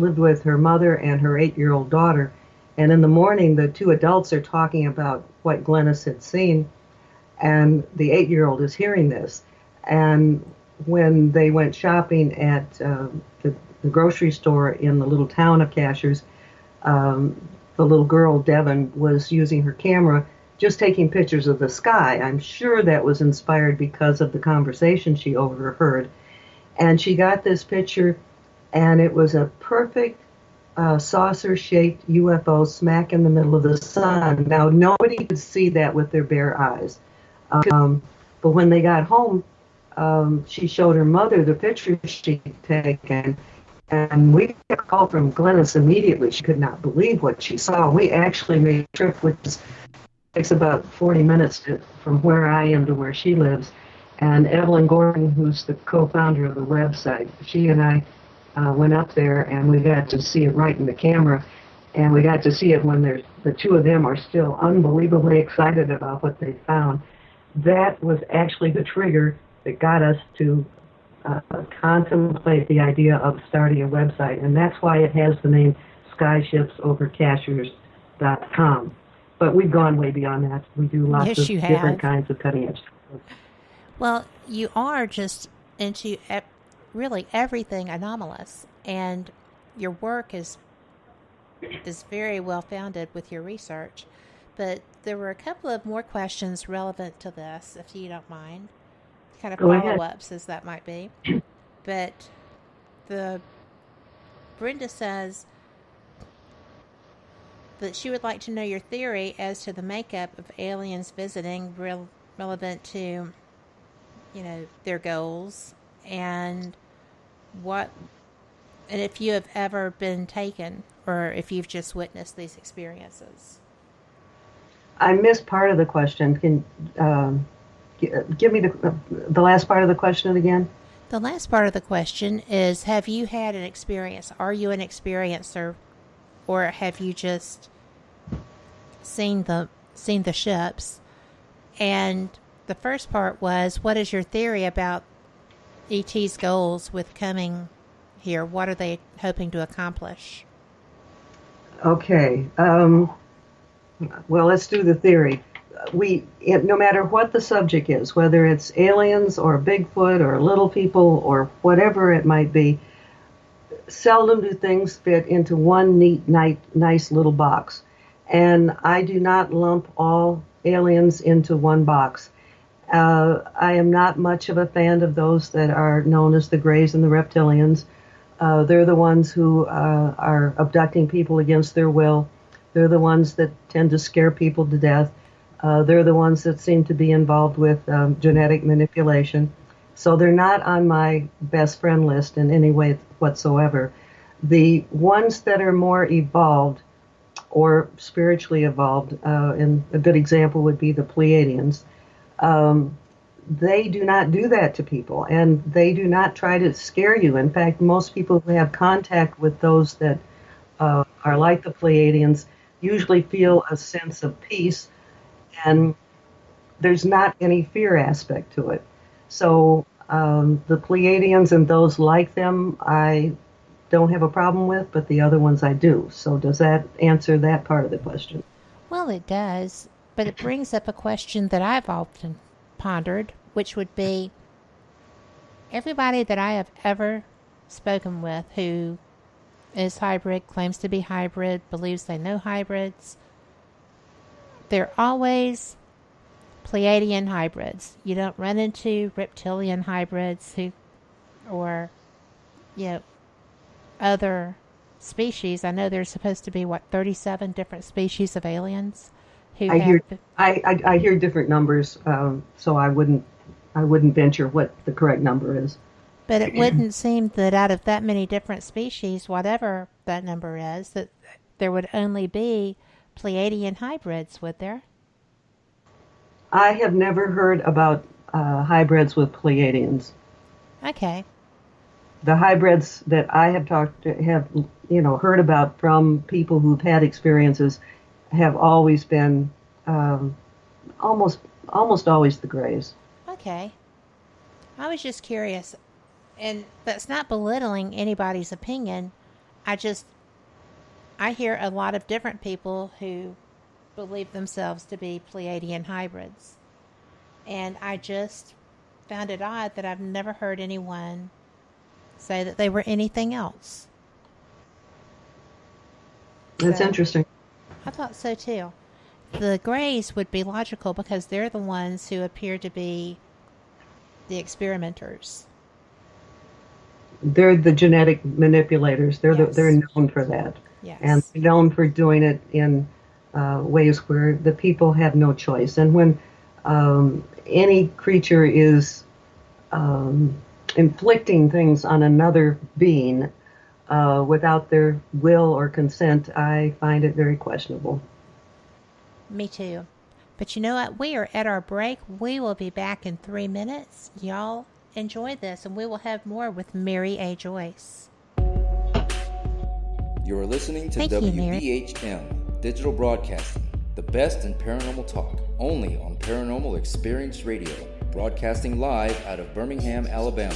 lived with her mother and her 8-year-old daughter. And in the morning, the two adults are talking about what Glennis had seen, and the 8-year-old is hearing this. And when they went shopping at the grocery store in the little town of Cashers, the little girl, Devon, was using her camera just taking pictures of the sky. I'm sure that was inspired because of the conversation she overheard. And she got this picture, and it was a perfect saucer-shaped UFO smack in the middle of the sun. Now, nobody could see that with their bare eyes. But when they got home, she showed her mother the picture she'd taken, and we got a call from Glennis immediately. She could not believe what she saw. We actually made a trip, which takes about 40 minutes from where I am to where she lives. And Evelyn Gordon, who's the co-founder of the website, she and I went up there, and we got to see it right in the camera. And we got to see it when the two of them are still unbelievably excited about what they found. That was actually the trigger that got us to contemplate the idea of starting a website, and that's why it has the name skyshipsovercashers.com. But we've gone way beyond that. We do lots Yes, of you different have. kinds of cutting edge. Well, you are just into really everything anomalous, and your work is very well founded with your research. But there were a couple of more questions relevant to this, if you don't mind, kind of Go ahead. follow-ups as that might be. But the Brenda says that she would like to know your theory as to the makeup of aliens visiting, relevant to, their goals, and what, and if you have ever been taken or if you've just witnessed these experiences. I missed part of the question. Can give me the last part of the question again? The last part of the question is, have you had an experience? Are you an experiencer, or have you just seen the ships? And the first part was, what is your theory about ET's goals with coming here? What are they hoping to accomplish? Okay. Well, let's do the theory. No matter what the subject is, whether it's aliens or Bigfoot or little people or whatever it might be, seldom do things fit into one neat, nice little box. And I do not lump all aliens into one box. I am not much of a fan of those that are known as the Greys and the Reptilians. They're the ones who are abducting people against their will. They're the ones that tend to scare people to death. They're the ones that seem to be involved with genetic manipulation. So they're not on my best friend list in any way whatsoever. The ones that are more evolved or spiritually evolved, and a good example would be the Pleiadians, they do not do that to people, and they do not try to scare you. In fact, most people who have contact with those that are like the Pleiadians usually feel a sense of peace, and there's not any fear aspect to it. So the Pleiadians and those like them, I don't have a problem with, but the other ones I do. So does that answer that part of the question? Well, it does, but it brings up a question that I've often pondered, which would be, everybody that I have ever spoken with who is hybrid, claims to be hybrid, believes they know hybrids, they're always Pleiadian hybrids. You don't run into reptilian hybrids or, other species. I know there's supposed to be, 37 different species of aliens who I have. hear I hear different numbers, so I wouldn't venture what the correct number is. But it wouldn't seem that out of that many different species, whatever that number is, that there would only be Pleiadian hybrids, would there? I have never heard about hybrids with Pleiadians. Okay. The hybrids that I have heard about from people who've had experiences have always been almost always the Greys. Okay. I was just curious, and that's not belittling anybody's opinion. I just, I hear a lot of different people who believe themselves to be Pleiadian hybrids. And I just found it odd that I've never heard anyone say that they were anything else. That's So interesting. I thought so too. The Greys would be logical because they're the ones who appear to be the experimenters. They're the genetic manipulators. They're Yes. known for that, and Yes. they're known for doing it in ways where the people have no choice. And when any creature is inflicting things on another being without their will or consent, I find it very questionable. Me too. But you know what? We are at our break. We will be back in 3 minutes. Y'all enjoy this, and we will have more with Mary A. Joyce. You're listening to Thank you, Mary. WBHM Digital Broadcasting, the best in paranormal talk, only on Paranormal Experience Radio, broadcasting live out of Birmingham, Alabama.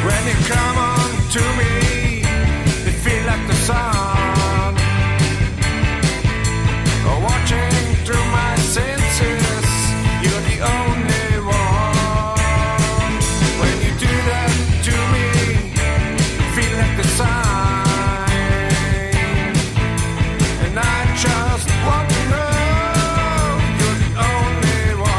When you come on to me, you feel like the sun. Watching through my senses, you're the only one. When you do that to me, you feel like the sun. And I just want to know you're the only one.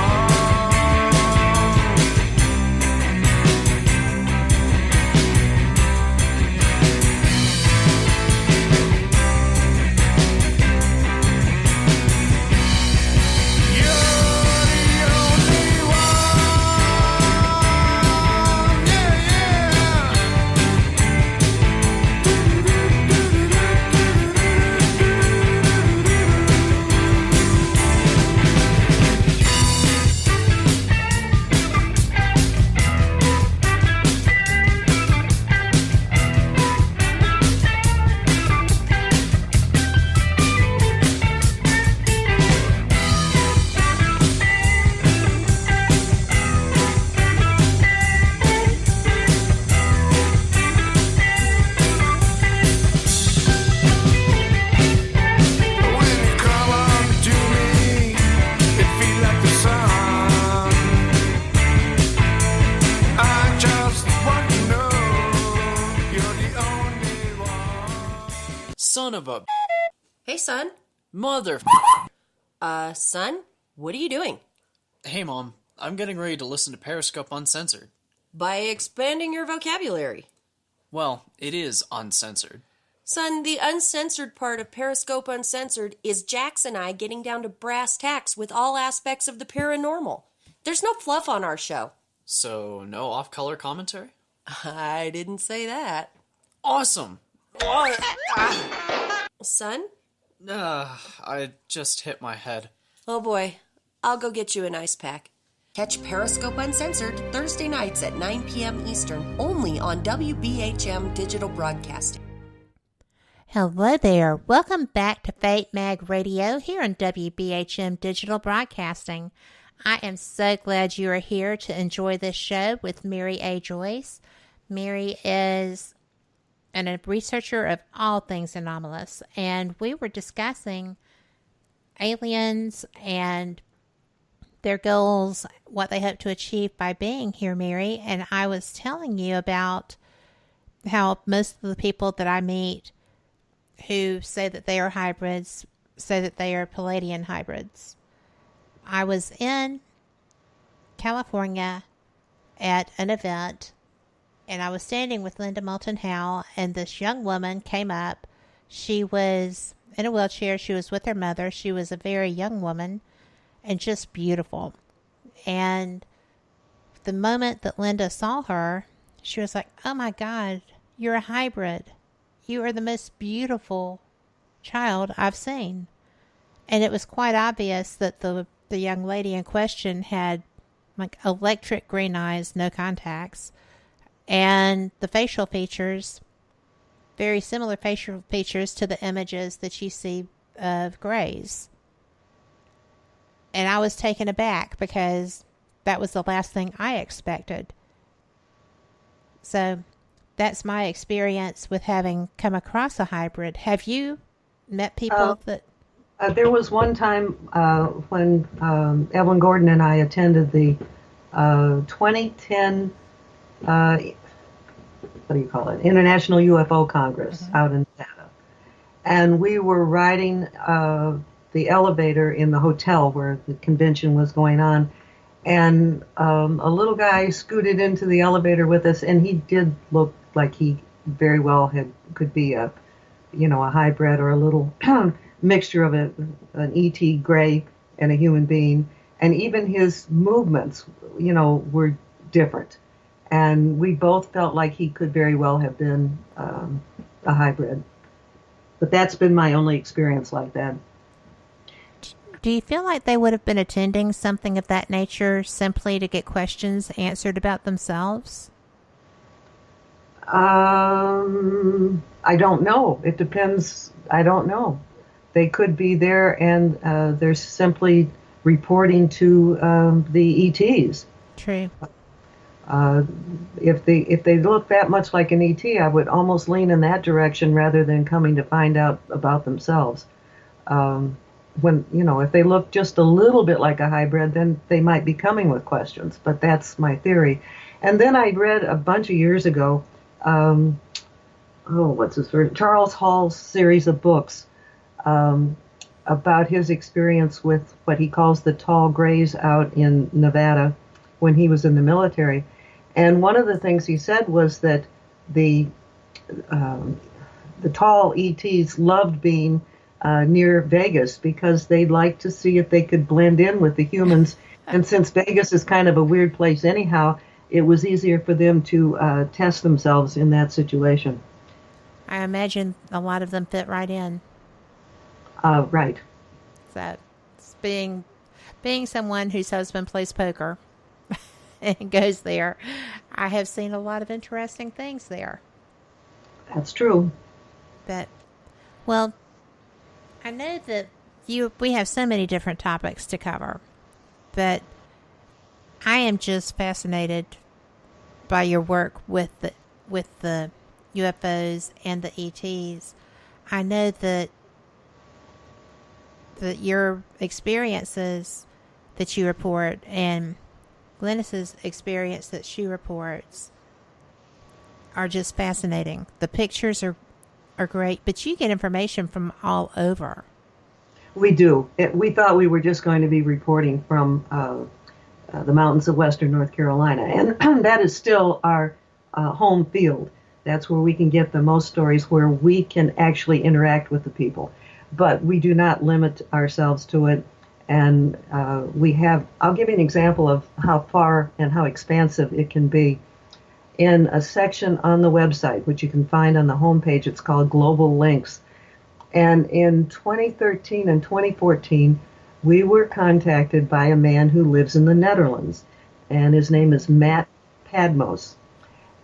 When you come on to me, it feels like the sun. I just want to know you're the only one. Son of a Hey, son. mother. Son, what are you doing? Hey, Mom. I'm getting ready to listen to Periscope Uncensored. By expanding your vocabulary. Well, it is uncensored. Son, the uncensored part of Periscope Uncensored is Jax and I getting down to brass tacks with all aspects of the paranormal. There's no fluff on our show. So, no off-color commentary? I didn't say that. Awesome! Son? I just hit my head. Oh boy. I'll go get you an ice pack. Catch Periscope Uncensored Thursday nights at 9 p.m. Eastern, only on WBHM Digital Broadcasting. Hello there. Welcome back to Fate Mag Radio here on WBHM Digital Broadcasting. I am so glad you are here to enjoy this show with Mary A. Joyce. Mary is a researcher of all things anomalous, and we were discussing aliens and their goals, what they hope to achieve by being here, Mary. And I was telling you about how most of the people that I meet who say that they are hybrids say that they are Palladian hybrids. I was in California at an event, and I was standing with Linda Moulton Howe, and this young woman came up. She was in a wheelchair. She was with her mother. She was a very young woman and just beautiful. And the moment that Linda saw her, she was like, "Oh my God, you're a hybrid. You are the most beautiful child I've seen." And it was quite obvious that the young lady in question had like electric green eyes, no contacts, and the facial features, very similar facial features to the images that you see of Grays. And I was taken aback because that was the last thing I expected. So that's my experience with having come across a hybrid. Have you met people that... There was one time when Evelyn Gordon and I attended the 2010, what do you call it, International UFO Congress out in Nevada. And we were riding the elevator in the hotel where the convention was going on. And a little guy scooted into the elevator with us, and he did look like he very well could be a hybrid or a little mixture of an ET gray and a human being. And even his movements, were different. And we both felt like he could very well have been a hybrid. But that's been my only experience like that. Do you feel like they would have been attending something of that nature simply to get questions answered about themselves? I don't know. It depends. I don't know. They could be there and they're simply reporting to the ETs. True. If they look that much like an ET, I would almost lean in that direction rather than coming to find out about themselves. If they look just a little bit like a hybrid, then they might be coming with questions. But that's my theory. And then I read a bunch of years ago, what's his first? Charles Hall's series of books about his experience with what he calls the tall grays out in Nevada when he was in the military. And one of the things he said was that the tall ETs loved being near Vegas because they'd like to see if they could blend in with the humans. And since Vegas is kind of a weird place anyhow, it was easier for them to test themselves in that situation. I imagine a lot of them fit right in. Right. So, it's being someone whose husband plays poker and goes there, I have seen a lot of interesting things there. That's true. But, well, I know that we have so many different topics to cover, but I am just fascinated by your work with the UFOs and the ETs. I know that your experiences that you report and Glennis's experience that she reports are just fascinating. The pictures are great, but you get information from all over. We do. We thought we were just going to be reporting from the mountains of western North Carolina, and that is still our home field. That's where we can get the most stories, where we can actually interact with the people. But we do not limit ourselves to it. And I'll give you an example of how far and how expansive it can be. In a section on the website, which you can find on the homepage, it's called Global Links. And in 2013 and 2014, we were contacted by a man who lives in the Netherlands, and his name is Matt Padmos.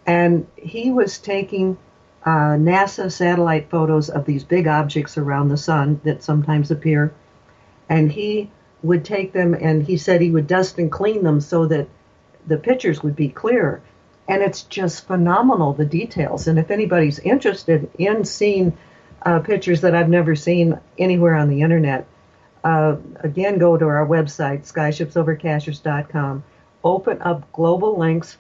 And he was taking NASA satellite photos of these big objects around the sun that sometimes appear. And he would take them, and he said he would dust and clean them so that the pictures would be clearer. And it's just phenomenal, the details. And if anybody's interested in seeing pictures that I've never seen anywhere on the internet, again, go to our website, skyshipsovercashers.com, open up Global Links,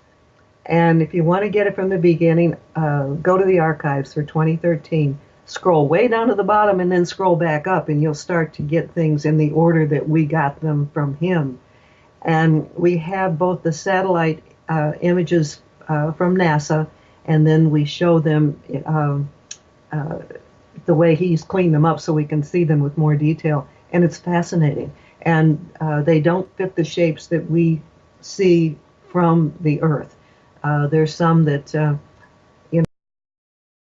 and if you want to get it from the beginning, go to the archives for 2013, scroll way down to the bottom, and then scroll back up, and you'll start to get things in the order that we got them from him. And we have both the satellite images from NASA, and then we show them the way he's cleaned them up so we can see them with more detail. And it's fascinating. And they don't fit the shapes that we see from the Earth. There's some that